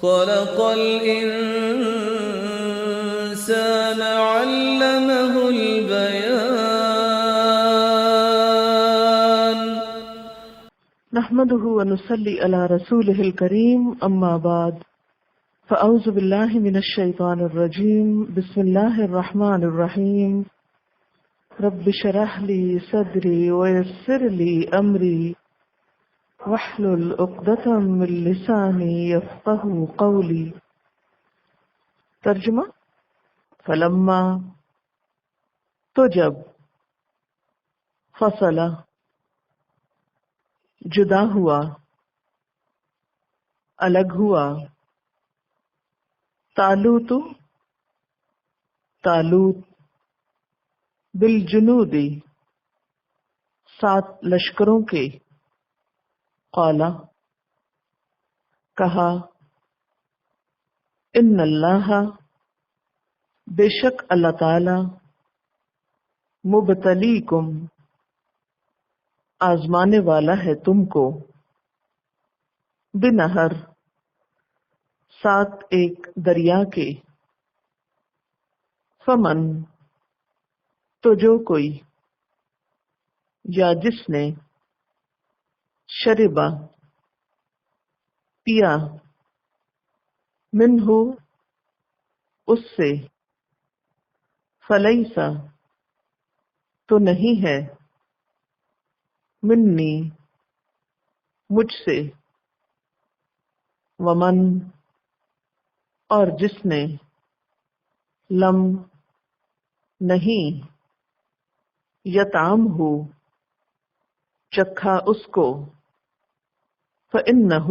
خلق الإنسان علمه البيان. نحمده ونصلي على رسوله الكريم، أما بعد، فأعوذ بالله من الشيطان الرجيم. بسم الله الرحمن الرحيم. رب اشرح لي صدري ويسر لي أمري واحلل عقدة من لساني يفقهوا قولي. ترجمہ: فلما، تو جب، فصلہ، جدا ہوا، الگ ہوا، طالوت، بالجنود، 7 لشکروں کے، قالا، کہا، ان اللہ، بے شک اللہ تعالی، مبتلیکم، آزمانے والا ہے تم کو، بنہر، 7 ایک دریا کے، فمن، تو جو کوئی، یا جس نے، شربا، پیا، منہ، اس سے، فلیسا، تو نہیں ہے، منی، مجھ سے، ومن، اور جس نے، لم، نہیں، یطعم ہو، چکھا اس کو، فإنہ،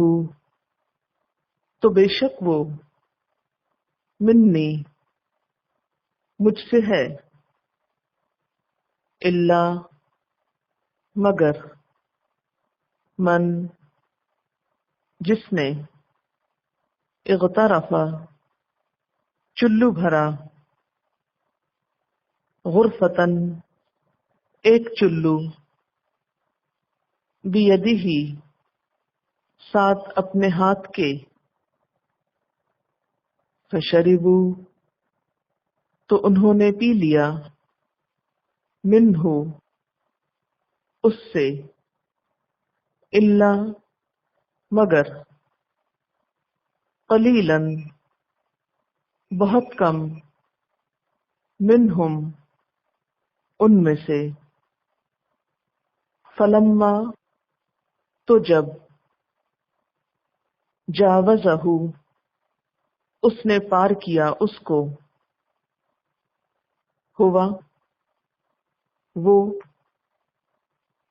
تو بے شک وہ، منی، مجھ سے ہے، الا، مگر، من، جس نے، اغترف، چلو بھرا، غرفتن، ایک چلو، بیدہ، 7 اپنے ہاتھ کے، فشربوا، تو انہوں نے پی لیا، منہ، اس سے، الا، مگر، قلیلاً، بہت کم، منہم، ان میں سے، فلما، تو جب، جاوزہ، اس نے پار کیا اس کو، ہوا، وہ،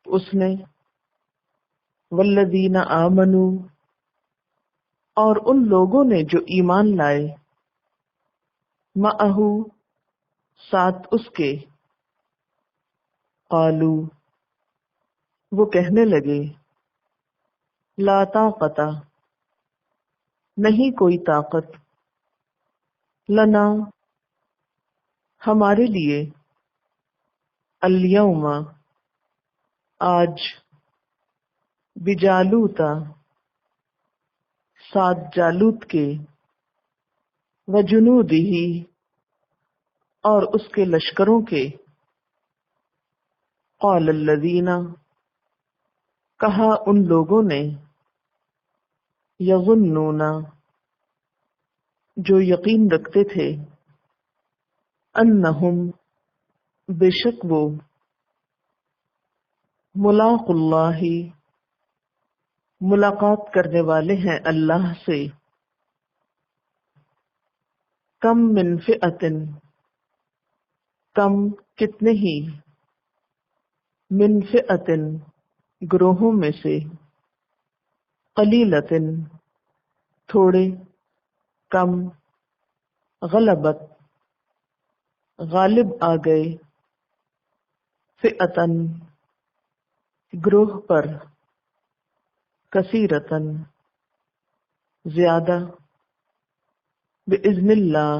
اس نے، والذین آمنوا، اور ان لوگوں نے جو ایمان لائے، معہ، ساتھ اس کے، قالوا، وہ کہنے لگے، لا طاقت، نہیں کوئی طاقت، لنا، ہمارے لیے، الیوم، آج، بجالوت، 7 جالوت کے، وجنودہ، اور اس کے لشکروں کے، قال الذین، کہا ان لوگوں نے، یظنون، جو یقین رکھتے تھے، انہم، بے شک وہ، ملاق اللہ، ملاقات کرنے والے ہیں اللہ سے، کم من فئۃ، کم، کتنے ہی، من فئۃ، گروہوں میں سے، قلیلۃ، تھوڑے، کم، غلبت، غالب آ گئے، فئۃً، گروہ پر، کثیرۃً، زیادہ، بإذن اللہ،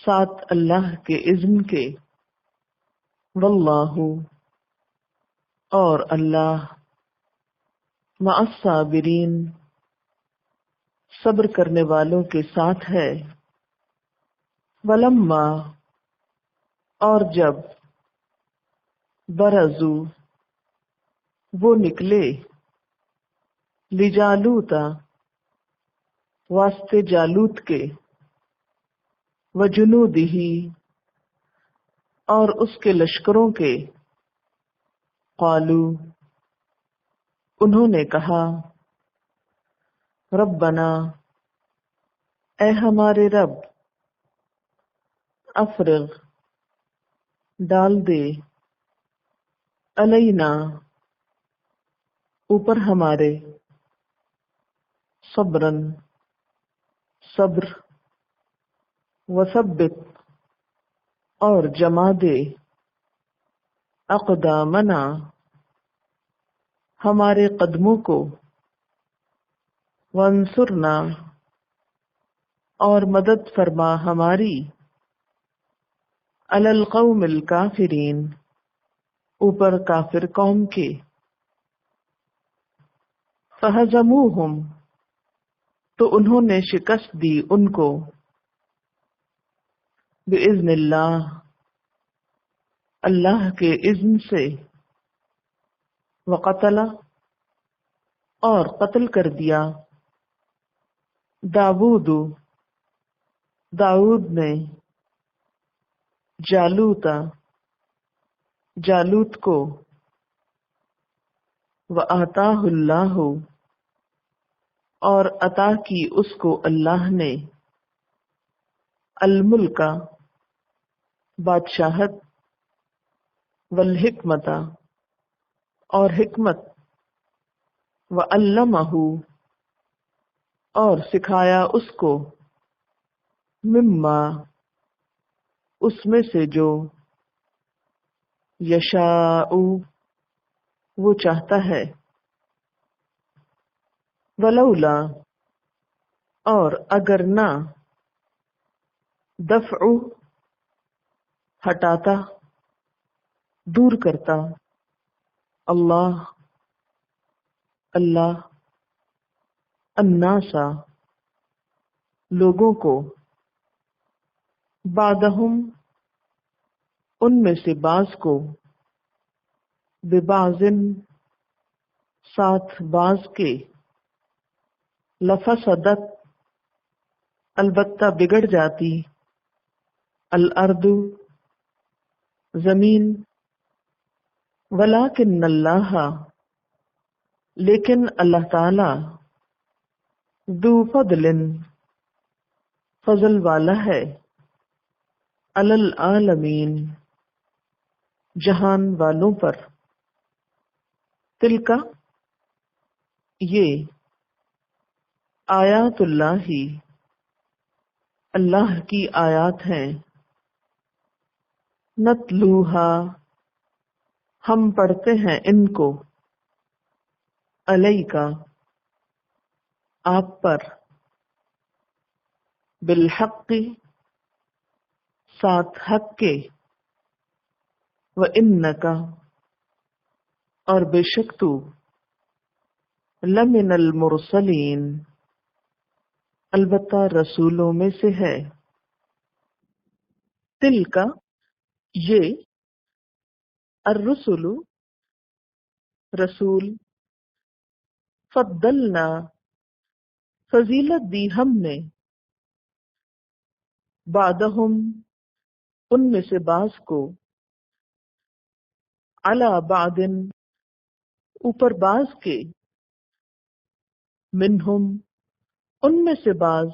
ساتھ اللہ کے اذن کے، واللہ، اور اللہ، مع الصابرین، صبر کرنے والوں کے ساتھ ہے۔ ولما، اور جب، برزو، وہ نکلے، لجالوتا، واسطے جالوت کے، وجنودہ، اور اس کے لشکروں کے، قالو، انہوں نے کہا، ربنا، اے ہمارے رب، افرغ، ڈال دے، علینا، اوپر ہمارے، صبرن، صبر، وثبت، اور جما دے، اقدامنا، ہمارے قدموں کو، وانصرنا، اور مدد فرما ہماری، علی القوم الکافرین، اوپر کافر قوم کے، فہزموہم، تو انہوں نے شکست دی ان کو، بإذن اللہ، اللہ کے اذن سے، وقتل، اور قتل کر دیا، داود، داؤد نے، جالوتا، جالوت کو، وآتاہ اللہ، اور عطا کی اس کو اللہ نے، الملک، بادشاہت، والحکمت، اور حکمت، وعلمہ، اور سکھایا اس کو، مما، اس میں سے جو، یشاء، وہ چاہتا ہے، ولولا، اور اگر نہ، دفع، ہٹاتا، دور کرتا، اللہ، اللہ، الناسا، لوگوں کو، بعدہم، ان میں سے بعض کو، ببعضن، ساتھ بعض کے، لفسدت، البتہ بگڑ جاتی، الارض، زمین، ولیکن اللہ، لیکن اللہ تعالی، ذو فضل، فضل والا ہے، علی العالمین، جہان والوں پر، تلکا، یہ، آیات اللہ، اللہ کی آیات ہیں، نتلوہا، ہم پڑھتے ہیں ان کو، علیکا، آپ پر، بالحق، ساتھ حق کے، وانکا، اور بے شک تو، لمن المرسلین، البتہ رسولوں میں سے ہے، تلکا، یہ، الرسل، رسول، فضلنا، فضیلت دی ہم نے، بعدہم، ان میں سے بعض کو، علی بعض، اوپر بعض کے، منہم، ان میں سے بعض،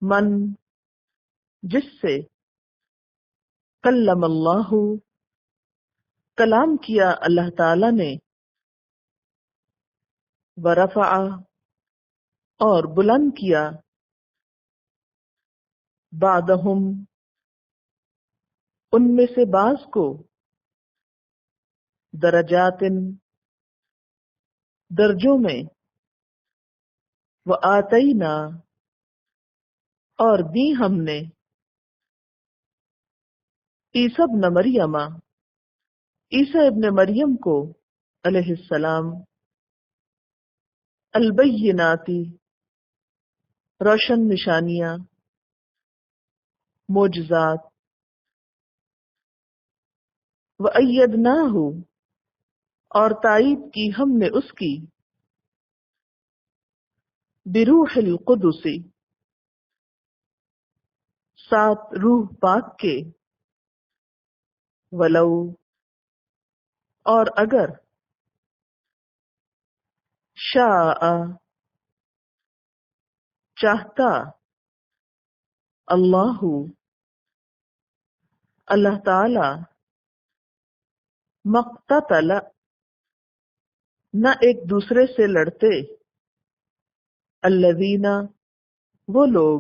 من، جس سے، کلم اللہ، کلام کیا اللہ تعالی نے، ورفع، اور بلند کیا، بعدہم، ان میں سے بعض کو، درجات، درجوں میں، وآتینا، اور دی ہم نے، عیسیٰ ابن مریم، عیسیٰ ابن مریم کو، علیہ السلام، البینات، روشن نشانیاں، معجزات، وَأَيَّدْنَاهُ اور تائید کی ہم نے اس کی، بروح القدس ساتھ روح پاک کے، ولو اور اگر، شاء چاہتا، اللہ اللہ تعالی، مقتتل نہ ایک دوسرے سے لڑتے، الذین وہ لوگ،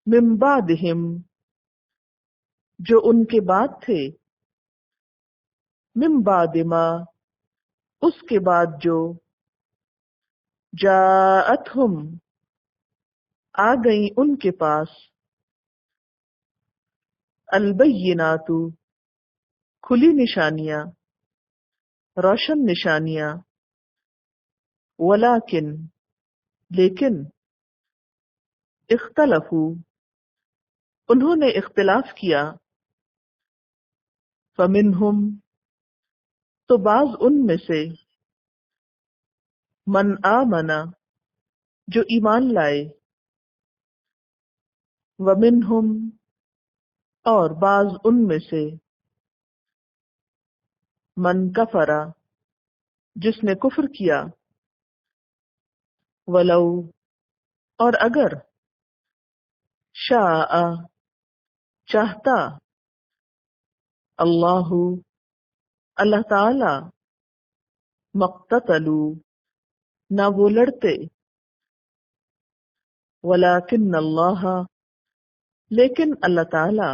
من بعدہم جو ان کے بعد تھے، من بعد ما اس کے بعد جو، جاءتہم آ گئیں ان کے پاس، البینات کھلی نشانیاں، روشن نشانیاں، ولیکن لیکن، اختلفوا انہوں نے اختلاف کیا، فمنہم تو بعض ان میں سے، من آمن جو ایمان لائے، ومنہم اور بعض ان میں سے، من کفر جس نے کفر کیا، ولو اور اگر، شاء چاہتا، اللہ اللہ تعالی، مقتتلوا نہ وہ لڑتے، ولیکن اللہ لیکن اللہ تعالی،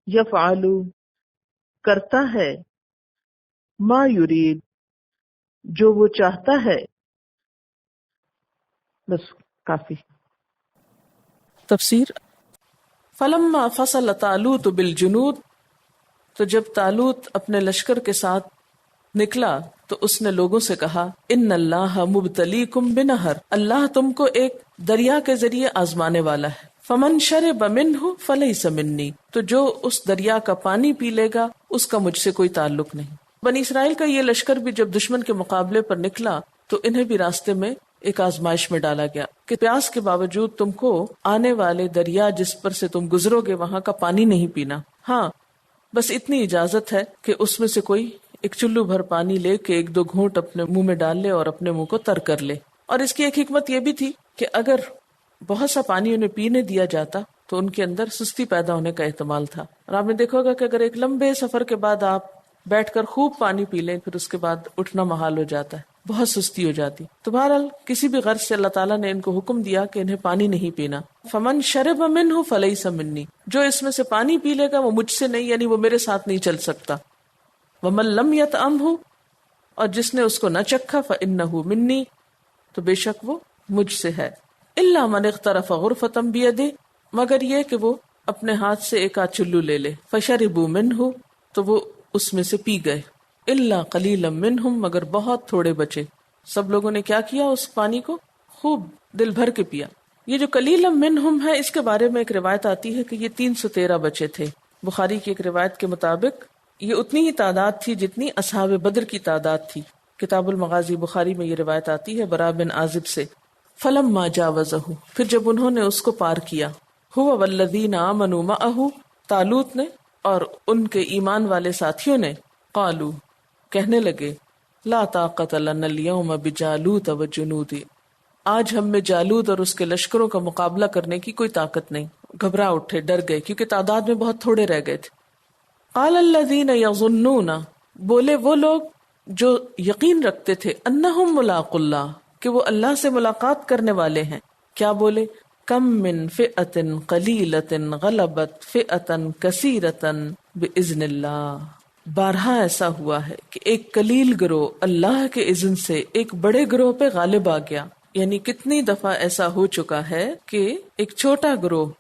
یفعل کرتا ہے، ما یرید جو وہ چاہتا ہے۔ بس کافی۔ تفسیر: فلما فصل طالوت بالجنود، تو جب طالوت اپنے لشکر کے ساتھ نکلا تو اس نے لوگوں سے کہا، ان اللہ مبتلیکم بنہر، اللہ تم کو ایک دریا کے ذریعے آزمانے والا ہے، فمن شرب منہ فلیس منی، تو جو اس دریا کا پانی پی لے گا اس کا مجھ سے کوئی تعلق نہیں۔ بنی اسرائیل کا یہ لشکر بھی جب دشمن کے مقابلے پر نکلا تو انہیں بھی راستے میں ایک آزمائش میں ڈالا گیا کہ پیاس کے باوجود تم کو آنے والے دریا جس پر سے تم گزرو گے وہاں کا پانی نہیں پینا، ہاں بس اتنی اجازت ہے کہ اس میں سے کوئی ایک چلو بھر پانی لے کے ایک دو گھونٹ اپنے منہ میں ڈال لے اور اپنے منہ کو تر کر لے۔ اور اس کی ایک حکمت یہ بھی تھی کہ اگر بہت سا پانی انہیں پینے دیا جاتا تو ان کے اندر سستی پیدا ہونے کا احتمال تھا، اور آپ نے دیکھا ہوگا کہ اگر ایک لمبے سفر کے بعد آپ بیٹھ کر خوب پانی پی لیں پھر اس کے بعد اٹھنا محال ہو جاتا ہے، بہت سستی ہو جاتی۔ تو بہرحال کسی بھی غرض سے اللہ تعالیٰ نے ان کو حکم دیا کہ انہیں پانی نہیں پینا۔ فمن شرب منہ فلیس منی، جو اس میں سے پانی پی لے گا وہ مجھ سے نہیں، یعنی وہ میرے ساتھ نہیں چل سکتا۔ ومن لم یطعمہ، اور جس نے اس کو نہ چکھا، فانہ منی، تو بے شک وہ مجھ سے ہے۔ الا من اغترف غرفۃ بیدہ، مگر یہ کہ وہ اپنے ہاتھ سے ایک آدھ چلو لے لے، فشربوا منہ، تو وہ اس میں سے پی گئے، الا قلیلا منہم، مگر بہت تھوڑے بچے۔ سب لوگوں نے کیا کیا؟ اس پانی کو خوب دل بھر کے پیا۔ یہ جو قلیلا منہم ہے اس کے بارے میں ایک روایت آتی ہے کہ یہ 313 بچے تھے۔ بخاری کی ایک روایت کے مطابق یہ اتنی ہی تعداد تھی جتنی اصحاب بدر کی تعداد تھی۔ کتاب المغازی بخاری میں یہ روایت آتی ہے برا بن عازب سے۔ فلما جاوزہ، پھر جب انہوں نے اس کو پار کیا، ہوا والذین آمنوا معہ، طالوت نے اور ان کے ایمان والے ساتھیوں نے، قالوا کہنے لگے، لا طاقت لنا اليوم بجالوت وجنود، آج ہم میں جالوت اور اس کے لشکروں کا مقابلہ کرنے کی کوئی طاقت نہیں۔ گھبرا اٹھے، ڈر گئے کیونکہ تعداد میں بہت تھوڑے رہ گئے تھے۔ قال الذین یظنون، بولے وہ لوگ جو یقین رکھتے تھے، انہم ملاق اللہ، کہ وہ اللہ سے ملاقات کرنے والے ہیں۔ کیا بولے؟ کم من فئۃ قلیلۃ غلبت فئۃ کثیرۃ باذن اللہ، بارہا ایسا ہوا ہے کہ ایک قلیل گروہ اللہ کے اذن سے ایک بڑے گروہ پہ غالب آ گیا۔ یعنی کتنی دفعہ ایسا ہو چکا ہے کہ ایک چھوٹا گروہ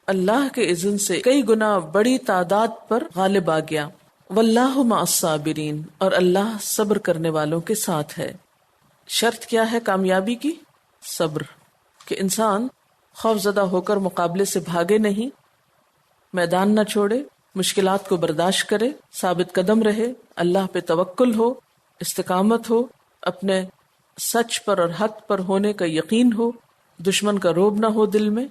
اللہ کے اذن سے کئی گنا بڑی تعداد پر غالب آ گیا۔ واللہ مع الصابرین، اور اللہ صبر کرنے والوں کے ساتھ ہے۔ شرط کیا ہے کامیابی کی؟ صبر، کہ انسان خوف زدہ ہو کر مقابلے سے بھاگے نہیں، میدان نہ چھوڑے، مشکلات کو برداشت کرے، ثابت قدم رہے، اللہ پہ توکل ہو، استقامت ہو، اپنے سچ پر اور حق پر ہونے کا یقین ہو، دشمن کا رعب نہ ہو دل میں۔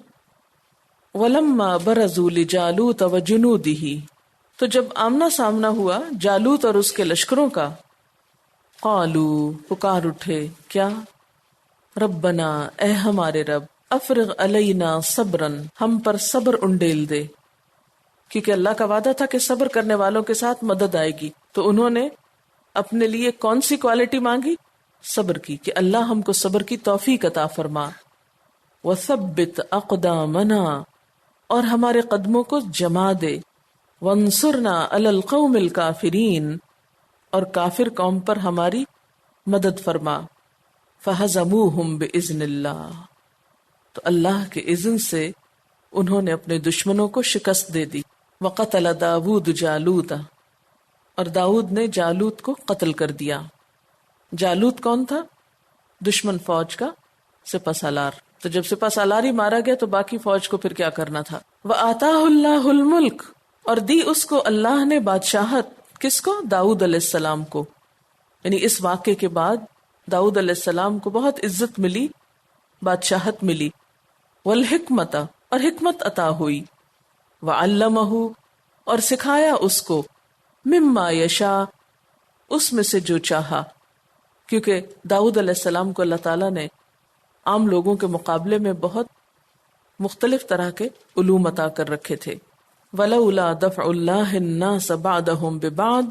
وَلَمَّا بَرَزُوا لِجَالُوتَ وَجُنُودِهِ، تو جب آمنا سامنا ہوا جالوت اور اس کے لشکروں کا، قالوا، پکار اٹھے، کیا؟ ربنا، اے ہمارے رب، افرغ علینا صبرن، ہم پر صبر انڈیل دے، کیونکہ اللہ کا وعدہ تھا کہ صبر کرنے والوں کے ساتھ مدد آئے گی۔ تو انہوں نے اپنے لیے کون سی کوالٹی مانگی؟ صبر کی، کہ اللہ ہم کو صبر کی توفیق عطا فرما۔ وثبت اقدامنا، اور ہمارے قدموں کو جما دے۔ وانصرنا علی القوم الکافرین، اور کافر قوم پر ہماری مدد فرما۔ فہزموہم باذن اللہ، تو اللہ کے اذن سے انہوں نے اپنے دشمنوں کو شکست دے دی۔ وقتل داود جالوت، اور داؤد نے جالوت کو قتل کر دیا۔ جالوت کون تھا؟ دشمن فوج کا سپہ سالار۔ تو جب سپہ سالار ہی مارا گیا تو باقی فوج کو پھر کیا کرنا تھا؟ وَآتَاهُ اللَّهُ الْمُلْكَ، اور دی اس کو اللہ نے بادشاہت، کس کو؟ داؤد علیہ السلام کو۔ یعنی اس واقعے کے بعد داؤد علیہ السلام کو بہت عزت ملی، بادشاہت ملی۔ والحکمت، اور حکمت عطا ہوئی۔ وعلمہ، اور سکھایا اس کو، مما یشاء، اس میں سے جو چاہا، کیونکہ داؤد علیہ السلام کو اللہ تعالیٰ نے عام لوگوں کے مقابلے میں بہت مختلف طرح کے علوم عطا کر رکھے تھے۔ وَلَوْلَا دَفْعُ اللَّهِ النَّاسَ بَعْضَهُمْ بِبَعْضٍ،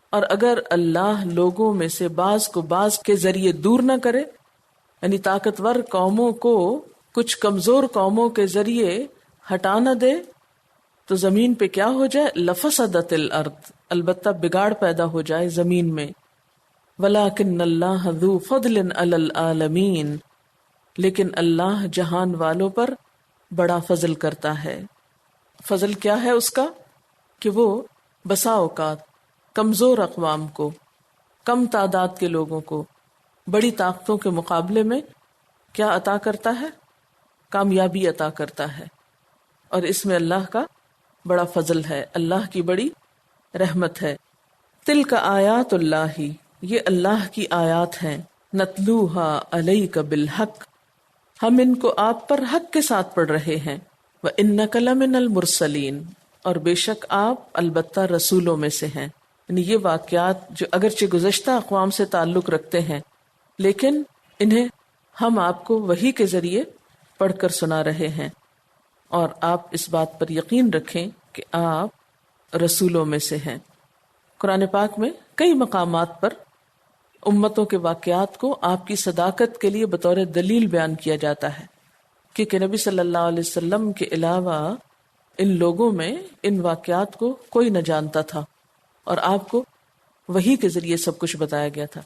اور اگر اللہ لوگوں میں سے بعض کو بعض کے ذریعے دور نہ کرے، یعنی طاقتور قوموں کو کچھ کمزور قوموں کے ذریعے ہٹا نہ دے، تو زمین پہ کیا ہو جائے؟ لفسدت الارض، البتہ بگاڑ پیدا ہو جائے زمین میں۔ ولیکن اللہ ذو فضل علی العالمین، لیکن اللہ جہان والوں پر بڑا فضل کرتا ہے۔ فضل کیا ہے اس کا؟ کہ وہ بسا اوقات کمزور اقوام کو، کم تعداد کے لوگوں کو بڑی طاقتوں کے مقابلے میں کیا عطا کرتا ہے؟ کامیابی عطا کرتا ہے۔ اور اس میں اللہ کا بڑا فضل ہے، اللہ کی بڑی رحمت ہے۔ تلک آیات اللہ، یہ اللہ کی آیات ہیں، نتلوہا علیک بالحق، ہم ان کو آپ پر حق کے ساتھ پڑھ رہے ہیں۔ وَإِنَّكَ لَمِنَ الْمُرْسَلِينَ، اور بے شک آپ البتہ رسولوں میں سے ہیں۔ یعنی یہ واقعات جو اگرچہ گزشتہ اقوام سے تعلق رکھتے ہیں، لیکن انہیں ہم آپ کو وحی کے ذریعے پڑھ کر سنا رہے ہیں، اور آپ اس بات پر یقین رکھیں کہ آپ رسولوں میں سے ہیں۔ قرآن پاک میں کئی مقامات پر امتوں کے واقعات کو آپ کی صداقت کے لیے بطور دلیل بیان کیا جاتا ہے، کیونکہ نبی صلی اللہ علیہ وسلم کے علاوہ ان لوگوں میں ان واقعات کو کوئی نہ جانتا تھا، اور آپ کو وحی کے ذریعے سب کچھ بتایا گیا تھا۔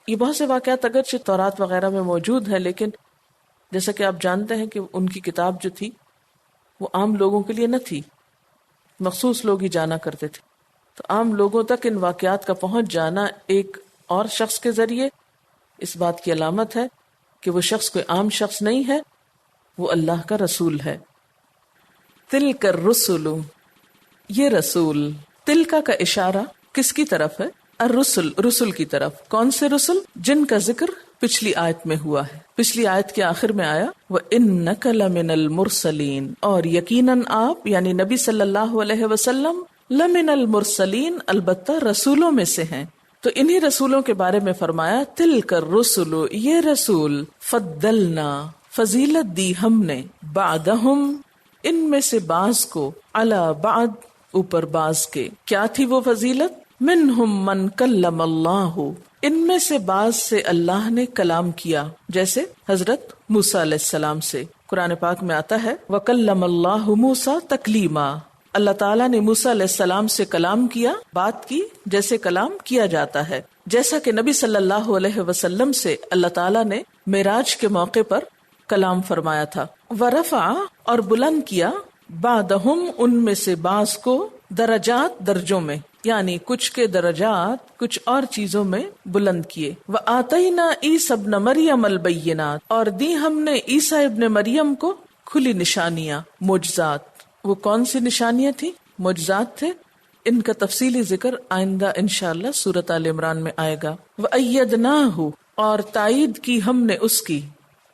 یہ بہت سے واقعات اگرچہ تورات وغیرہ میں موجود ہیں، لیکن جیسا کہ آپ جانتے ہیں کہ ان کی کتاب جو تھی وہ عام لوگوں کے لیے نہ تھی، مخصوص لوگ ہی جانا کرتے تھے۔ تو عام لوگوں تک ان واقعات کا پہنچ جانا ایک اور شخص کے ذریعے اس بات کی علامت ہے کہ وہ شخص کوئی عام شخص نہیں ہے، وہ اللہ کا رسول ہے۔ تلک الرسل، یہ رسول، تلکا کا اشارہ کس کی طرف ہے؟ الرسل، رسل کی طرف۔ کون سے رسل؟ جن کا ذکر پچھلی آیت میں ہوا ہے۔ پچھلی آیت کے آخر میں آیا وَإِنَّكَ لَمِنَ الْمُرْسَلِينَ، اور یقیناً آپ یعنی نبی صلی اللہ علیہ وسلم لَمِنَ الْمُرْسَلِينَ، البتہ رسولوں میں سے ہیں۔ تو انہی رسولوں کے بارے میں فرمایا تِلْكَ الرُّسُلُ، یہ رسول، فَضَّلْنَا، فضیلت دی ہم نے، بَعْدَهُمْ، ان میں سے بعض کو، عَلَى بَعْد، اوپر بعض کے۔ کیا تھی وہ فضیلت؟ مِنْهُمْ مَنْ كَلَّمَ اللَّهُ، ان میں سے بعض سے اللہ نے کلام کیا، جیسے حضرت موسیٰ علیہ السلام سے۔ قرآن پاک میں آتا ہے وَكَلَّمَ اللَّهُ مُوسَىٰ تَكْلِيمًا، اللہ تعالیٰ نے موسیٰ علیہ السلام سے کلام کیا، بات کی جیسے کلام کیا جاتا ہے، جیسا کہ نبی صلی اللہ علیہ وسلم سے اللہ تعالیٰ نے معراج کے موقع پر کلام فرمایا تھا۔ وَرَفَعَ، اور بلند کیا، بَعْدَهُمْ، ان میں سے بعض کو، درجات، درجوں میں، یعنی کچھ کے درجات کچھ اور چیزوں میں بلند کیے. وآتینا عیسی ابن مریم البینات، اور دی ہم نے عیسیٰ ابن مریم کو کھلی نشانیاں، معجزات. وہ کون سی نشانیاں تھی؟ معجزات تھے. ان کا تفصیلی ذکر آئندہ انشاءاللہ سورۃ آل عمران میں آئے گا. وَأَيَّدْنَاهُ، اور تائید کی ہم نے اس کی.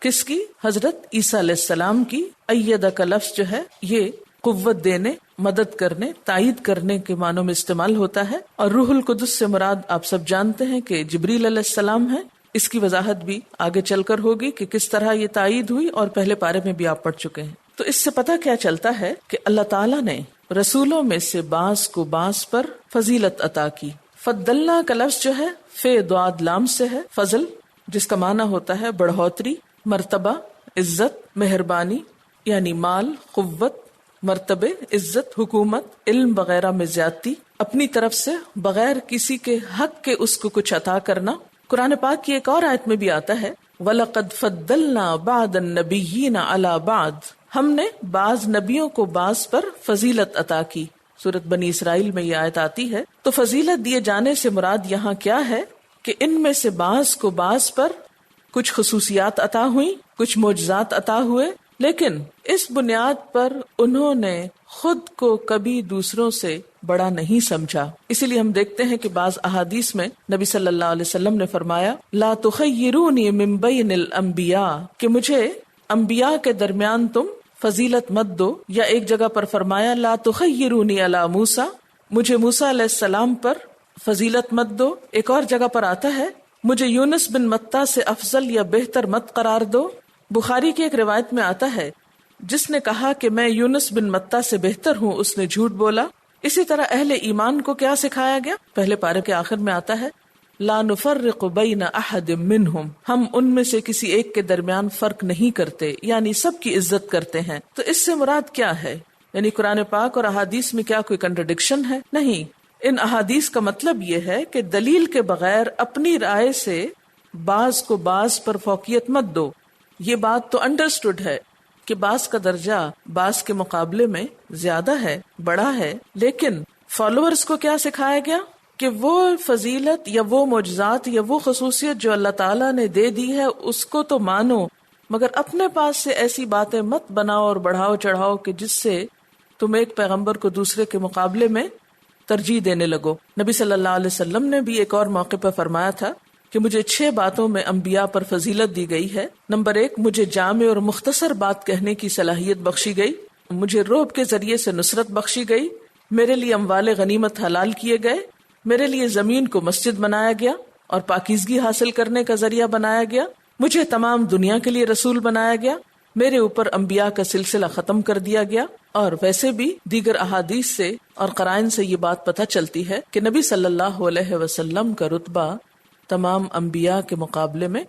کس کی؟ حضرت عیسیٰ علیہ السلام کی. ایدہ کا لفظ جو ہے یہ قوت دینے، مدد کرنے، تائید کرنے کے معنوں میں استعمال ہوتا ہے. اور روح القدس سے مراد آپ سب جانتے ہیں کہ جبریل علیہ السلام ہے. اس کی وضاحت بھی آگے چل کر ہوگی کہ کس طرح یہ تائید ہوئی، اور پہلے پارے میں بھی آپ پڑھ چکے ہیں. تو اس سے پتہ کیا چلتا ہے کہ اللہ تعالیٰ نے رسولوں میں سے بعض کو بعض پر فضیلت عطا کی. فضلنا کا لفظ جو ہے فے دعاد لام سے ہے. فضل جس کا معنی ہوتا ہے بڑھوتری، مرتبہ، عزت، مہربانی، یعنی مال، قوت، مرتبے، عزت، حکومت، علم وغیرہ میں زیادتی، اپنی طرف سے بغیر کسی کے حق کے اس کو کچھ عطا کرنا. قرآن پاک کی ایک اور آیت میں بھی آتا ہے وَلَقَدْ فَضَّلْنَا بَعْضَ النَّبِيِّينَ عَلَى بَعْضٍ، ہم نے بعض نبیوں کو بعض پر فضیلت عطا کی. سورۃ بنی اسرائیل میں یہ آیت آتی ہے. تو فضیلت دیے جانے سے مراد یہاں کیا ہے کہ ان میں سے بعض کو بعض پر کچھ خصوصیات عطا ہوئیں، کچھ معجزات عطا ہوئے، لیکن اس بنیاد پر انہوں نے خود کو کبھی دوسروں سے بڑا نہیں سمجھا. اسی لیے ہم دیکھتے ہیں کہ بعض احادیث میں نبی صلی اللہ علیہ وسلم نے فرمایا لا تخیرونی من بین الانبیاء، کہ مجھے انبیاء کے درمیان تم فضیلت مت دو. یا ایک جگہ پر فرمایا لا تخیرونی علی موسیٰ، مجھے موسیٰ علیہ السلام پر فضیلت مت دو. ایک اور جگہ پر آتا ہے مجھے یونس بن متیٰ سے افضل یا بہتر مت قرار دو. بخاری کی ایک روایت میں آتا ہے جس نے کہا کہ میں یونس بن متیٰ سے بہتر ہوں اس نے جھوٹ بولا. اسی طرح اہل ایمان کو کیا سکھایا گیا؟ پہلے پارے کے آخر میں آتا ہے لا نفرق بین احد منہم، ہم ان میں سے کسی ایک کے درمیان فرق نہیں کرتے، یعنی سب کی عزت کرتے ہیں. تو اس سے مراد کیا ہے؟ یعنی قرآن پاک اور احادیث میں کیا کوئی کنٹرڈکشن ہے؟ نہیں. ان احادیث کا مطلب یہ ہے کہ دلیل کے بغیر اپنی رائے سے بعض کو بعض پر فوقیت مت دو. یہ بات تو انڈرسٹوڈ ہے کہ بعض کا درجہ بعض کے مقابلے میں زیادہ ہے، بڑا ہے، لیکن فالوورز کو کیا سکھایا گیا کہ وہ فضیلت یا وہ معجزات یا وہ خصوصیت جو اللہ تعالیٰ نے دے دی ہے اس کو تو مانو، مگر اپنے پاس سے ایسی باتیں مت بناؤ اور بڑھاؤ چڑھاؤ کہ جس سے تم ایک پیغمبر کو دوسرے کے مقابلے میں ترجیح دینے لگو. نبی صلی اللہ علیہ وسلم نے بھی ایک اور موقع پر فرمایا تھا کہ مجھے 6 باتوں میں انبیاء پر فضیلت دی گئی ہے. نمبر 1، مجھے جامع اور مختصر بات کہنے کی صلاحیت بخشی گئی. مجھے رعب کے ذریعے سے نصرت بخشی گئی. میرے لیے اموال غنیمت حلال کیے گئے. میرے لیے زمین کو مسجد بنایا گیا اور پاکیزگی حاصل کرنے کا ذریعہ بنایا گیا. مجھے تمام دنیا کے لیے رسول بنایا گیا. میرے اوپر انبیاء کا سلسلہ ختم کر دیا گیا. اور ویسے بھی دیگر احادیث سے اور قرائن سے یہ بات پتہ چلتی ہے کہ نبی صلی اللہ علیہ وسلم کا رتبہ تمام انبیاء کے مقابلے میں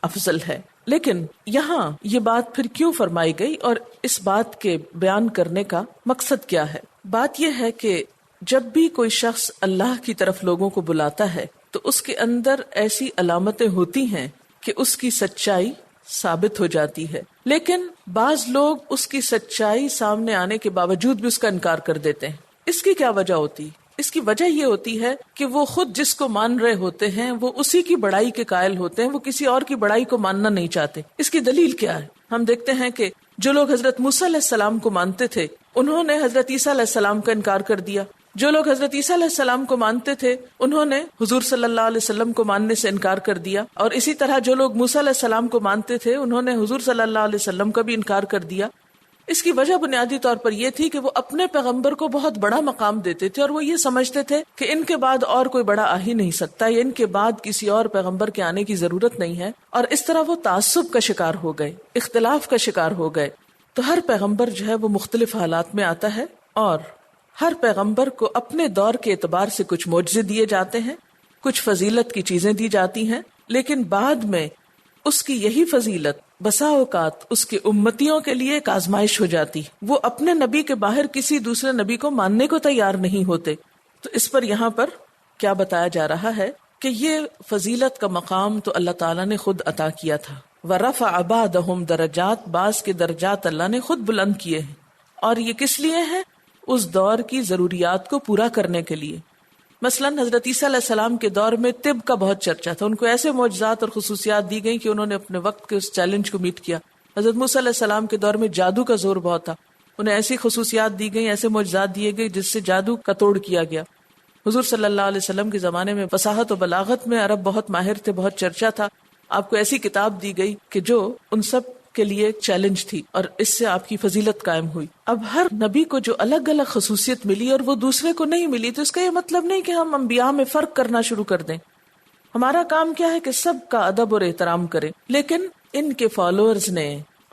افضل ہے. لیکن یہاں یہ بات پھر کیوں فرمائی گئی اور اس بات کے بیان کرنے کا مقصد کیا ہے؟ بات یہ ہے کہ جب بھی کوئی شخص اللہ کی طرف لوگوں کو بلاتا ہے تو اس کے اندر ایسی علامتیں ہوتی ہیں کہ اس کی سچائی ثابت ہو جاتی ہے، لیکن بعض لوگ اس کی سچائی سامنے آنے کے باوجود بھی اس کا انکار کر دیتے ہیں. اس کی کیا وجہ ہوتی؟ اس کی وجہ یہ ہوتی ہے کہ وہ خود جس کو مان رہے ہوتے ہیں وہ اسی کی بڑائی کے قائل ہوتے ہیں، وہ کسی اور کی بڑائی کو ماننا نہیں چاہتے. اس کی دلیل کیا ہے؟ ہم دیکھتے ہیں کہ جو لوگ حضرت موسیٰ علیہ السلام کو مانتے تھے انہوں نے حضرت عیسیٰ علیہ السلام کا انکار کر دیا. جو لوگ حضرت عیسیٰ علیہ السلام کو مانتے تھے انہوں نے حضور صلی اللہ علیہ وسلم کو ماننے سے انکار کر دیا. اور اسی طرح جو لوگ موسیٰ علیہ السلام کو مانتے تھے انہوں نے حضور صلی اللہ علیہ وسلم کا بھی انکار کر دیا. اس کی وجہ بنیادی طور پر یہ تھی کہ وہ اپنے پیغمبر کو بہت بڑا مقام دیتے تھے اور وہ یہ سمجھتے تھے کہ ان کے بعد اور کوئی بڑا آ ہی نہیں سکتا یا ان کے بعد کسی اور پیغمبر کے آنے کی ضرورت نہیں ہے. اور اس طرح وہ تعصب کا شکار ہو گئے، اختلاف کا شکار ہو گئے. تو ہر پیغمبر جو ہے وہ مختلف حالات میں آتا ہے اور ہر پیغمبر کو اپنے دور کے اعتبار سے کچھ معجزے دیے جاتے ہیں، کچھ فضیلت کی چیزیں دی جاتی ہیں، لیکن بعد میں اس کی یہی فضیلت بسا اوقات اس کے امتیوں کے لیے ایک آزمائش ہو جاتی. وہ اپنے نبی کے باہر کسی دوسرے نبی کو ماننے کو تیار نہیں ہوتے. تو اس پر یہاں پر کیا بتایا جا رہا ہے کہ یہ فضیلت کا مقام تو اللہ تعالیٰ نے خود عطا کیا تھا. وَرَفَعَ بَعْضَهُمْ درجات، بعض کے درجات اللہ نے خود بلند کیے ہیں. اور یہ کس لیے ہے؟ اس دور کی ضروریات کو پورا کرنے کے لیے. مثلاً حضرت عیسیٰ علیہ السلام کے دور میں طب کا بہت چرچا تھا، ان کو ایسے معجزات اور خصوصیات دی گئی کہ انہوں نے اپنے وقت کے اس چیلنج کو میٹ کیا۔ حضرت موسیٰ علیہ السلام کے دور میں جادو کا زور بہت تھا، انہیں ایسی خصوصیات دی گئی، ایسے معجزات دیے گئے جس سے جادو کا توڑ کیا گیا۔ حضور صلی اللہ علیہ وسلم کے زمانے میں فصاحت و بلاغت میں عرب بہت ماہر تھے، بہت چرچا تھا، آپ کو ایسی کتاب دی گئی کہ جو ان سب کے لیے ایک چیلنج تھی، اور اس سے آپ کی فضیلت قائم ہوئی۔ اب ہر نبی کو جو الگ الگ خصوصیت ملی اور وہ دوسرے کو نہیں ملی، تو اس کا یہ مطلب نہیں کہ ہم انبیاء میں فرق کرنا شروع کر دیں۔ ہمارا کام کیا ہے کہ سب کا ادب اور احترام کریں، لیکن ان کے فالوورز نے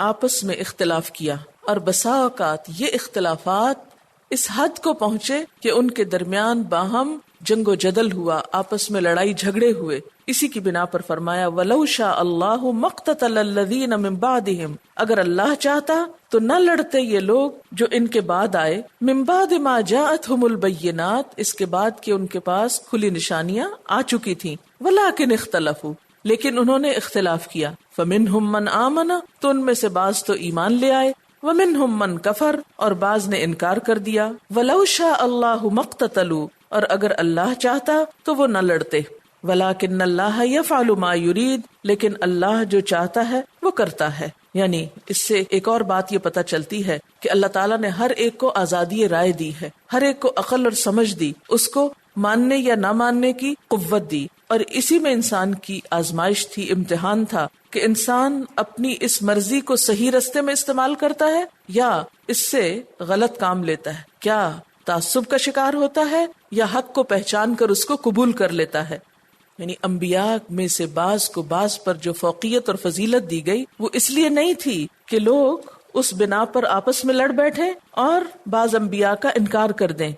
آپس میں اختلاف کیا، اور بسا اوقات یہ اختلافات اس حد کو پہنچے کہ ان کے درمیان باہم جنگ و جدل ہوا، آپس میں لڑائی جھگڑے ہوئے۔ اسی کی بنا پر فرمایا وَلَوْ شَاءَ اللَّهُ مَا اقْتَتَلَ الَّذِينَ مِن بَعْدِهِمْ، اگر اللہ چاہتا تو نہ لڑتے یہ لوگ جو ان کے بعد آئے، من بعد ما جاءتهم البینات، اس کے بعد کہ ان کے پاس کھلی نشانیاں آ چکی تھیں، وَلَٰكِنِ اخْتَلَفُوا، لیکن انہوں نے اختلاف کیا، فَمِنْهُم مَّنْ آمَنَ، تو ان میں سے بعض تو ایمان لے آئے، وَمِنْهُم مَّن كَفَرَ، اور بعض نے انکار کر دیا، وَلَوْ شَاءَ اللَّهُ مَا اقْتَتَلُوا، اور اگر اللہ چاہتا تو وہ نہ لڑتے، وَلَٰكِنَّ اللَّهَ يَفْعَلُ مَا يُرِيدُ، لیکن اللہ جو چاہتا ہے وہ کرتا ہے۔ یعنی اس سے ایک اور بات یہ پتہ چلتی ہے کہ اللہ تعالیٰ نے ہر ایک کو آزادی رائے دی ہے، ہر ایک کو عقل اور سمجھ دی، اس کو ماننے یا نہ ماننے کی قوت دی، اور اسی میں انسان کی آزمائش تھی، امتحان تھا کہ انسان اپنی اس مرضی کو صحیح رستے میں استعمال کرتا ہے یا اس سے غلط کام لیتا ہے، کیا تعصب کا شکار ہوتا ہے یا حق کو پہچان کر اس کو قبول کر لیتا ہے۔ یعنی انبیاء میں سے بعض کو بعض پر جو فوقیت اور فضیلت دی گئی وہ اس لیے نہیں تھی کہ لوگ اس بنا پر آپس میں لڑ بیٹھیں اور بعض انبیاء کا انکار کر دیں،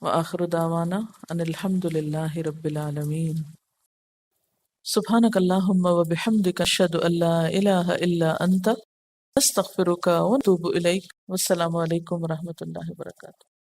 وآخر دعوانا ان الحمد للہ رب العالمین. سبحانک اللہم وبحمدک اشہد ان لا الہ الا انت استغفرک واتوب الیک. والسلام علیکم ورحمۃ اللہ وبرکاتہ.